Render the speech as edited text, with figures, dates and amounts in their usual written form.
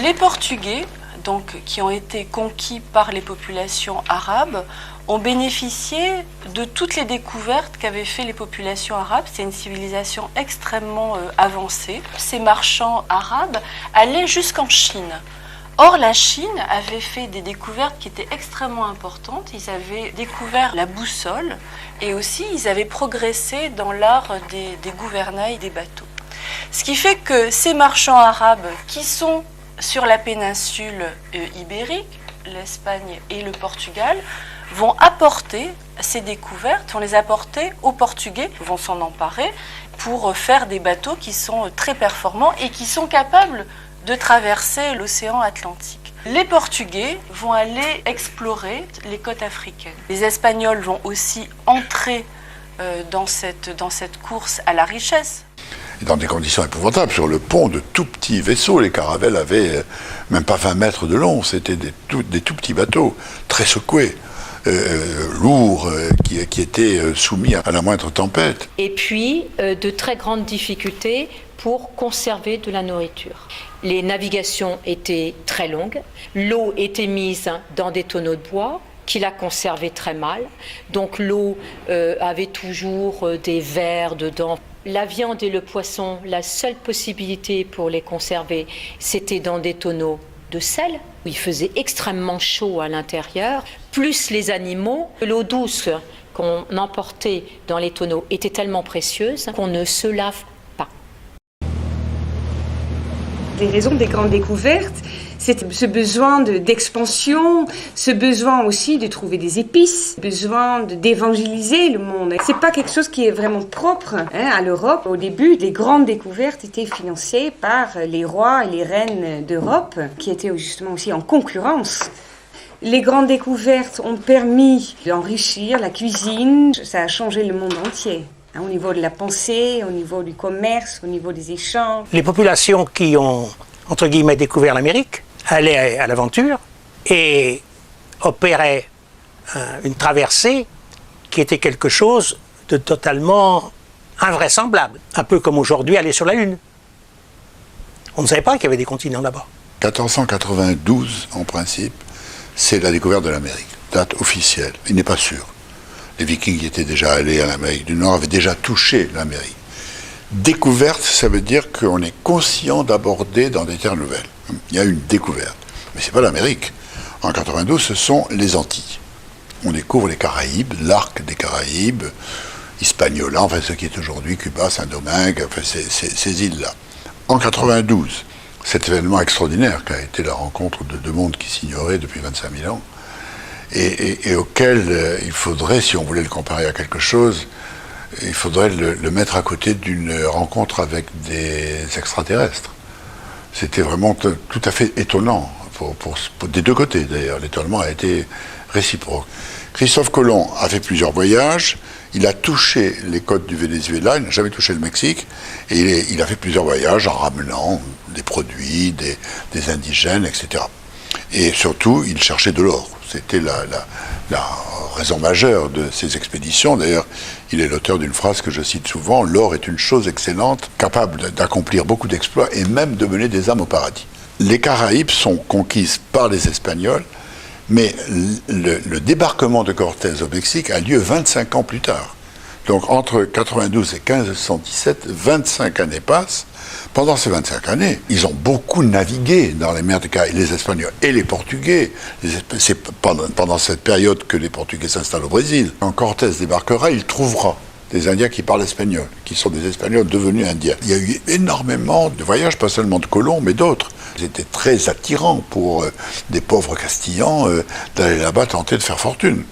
Les Portugais, donc, qui ont été conquis par les populations arabes, ont bénéficié de toutes les découvertes qu'avaient fait les populations arabes. C'est une civilisation extrêmement avancée. Ces marchands arabes allaient jusqu'en Chine. Or, la Chine avait fait des découvertes qui étaient extrêmement importantes. Ils avaient découvert la boussole et aussi ils avaient progressé dans l'art des gouvernails des bateaux. Ce qui fait que ces marchands arabes qui sont sur la péninsule ibérique, l'Espagne et le Portugal, vont apporter ces découvertes, vont les apporter aux Portugais, vont s'en emparer pour faire des bateaux qui sont très performants et qui sont capables de traverser l'océan Atlantique. Les Portugais vont aller explorer les côtes africaines. Les Espagnols vont aussi entrer dans cette course à la richesse. Et dans des conditions épouvantables, sur le pont de tout petits vaisseaux, les caravelles avaient même pas 20 mètres de long, c'était des tout petits bateaux, très secoués. Lourds, qui étaient soumis à la moindre tempête. Et puis, de très grandes difficultés pour conserver de la nourriture. Les navigations étaient très longues, l'eau était mise dans des tonneaux de bois qui la conservaient très mal, donc l'eau avait toujours des vers dedans. La viande et le poisson, la seule possibilité pour les conserver, c'était dans des tonneaux de sel, où il faisait extrêmement chaud à l'intérieur, plus les animaux. L'eau douce qu'on emportait dans les tonneaux était tellement précieuse qu'on ne se lave pas. Les raisons des grandes découvertes, c'est ce besoin d'expansion, ce besoin aussi de trouver des épices, besoin d'évangéliser le monde. C'est pas quelque chose qui est vraiment propre à l'Europe. Au début, les grandes découvertes étaient financées par les rois et les reines d'Europe, qui étaient justement aussi en concurrence. Les grandes découvertes ont permis d'enrichir la cuisine. Ça a changé le monde entier. Au niveau de la pensée, au niveau du commerce, au niveau des échanges. Les populations qui ont, entre guillemets, découvert l'Amérique allaient à l'aventure et opéraient une traversée qui était quelque chose de totalement invraisemblable. Un peu comme aujourd'hui aller sur la Lune. On ne savait pas qu'il y avait des continents là-bas. 1492, en principe, c'est la découverte de l'Amérique. Date officielle. Il n'est pas sûr. Les Vikings qui étaient déjà allés à l'Amérique du Nord avaient déjà touché l'Amérique. Découverte, ça veut dire qu'on est conscient d'aborder dans des terres nouvelles. Il y a une découverte. Mais ce n'est pas l'Amérique. En 92, ce sont les Antilles. On découvre les Caraïbes, l'arc des Caraïbes, Hispaniola, enfin ce qui est aujourd'hui Cuba, Saint-Domingue, enfin ces îles-là. En 92, cet événement extraordinaire qu'a été la rencontre de deux mondes qui s'ignoraient depuis 25 000 ans, et auquel il faudrait, si on voulait le comparer à quelque chose, il faudrait le mettre à côté d'une rencontre avec des extraterrestres. C'était vraiment tout à fait étonnant, pour des deux côtés d'ailleurs. L'étonnement a été réciproque. Christophe Colomb a fait plusieurs voyages, il a touché les côtes du Venezuela, il n'a jamais touché le Mexique, et il a fait plusieurs voyages en ramenant des produits, des indigènes, etc. Et surtout, il cherchait de l'or. C'était la raison majeure de ces expéditions. D'ailleurs, il est l'auteur d'une phrase que je cite souvent, « L'or est une chose excellente, capable d'accomplir beaucoup d'exploits et même de mener des âmes au paradis ». Les Caraïbes sont conquises par les Espagnols, mais le débarquement de Cortés au Mexique a lieu 25 ans plus tard. Donc entre 92 et 1517, 25 années passent. Pendant ces 25 années, ils ont beaucoup navigué dans les mers des Caraïbes, les Espagnols et les Portugais. C'est pendant cette période que les Portugais s'installent au Brésil. Quand Cortés débarquera, il trouvera des Indiens qui parlent espagnol, qui sont des Espagnols devenus Indiens. Il y a eu énormément de voyages, pas seulement de colons, mais d'autres. C'était très attirant pour des pauvres Castillans d'aller là-bas tenter de faire fortune.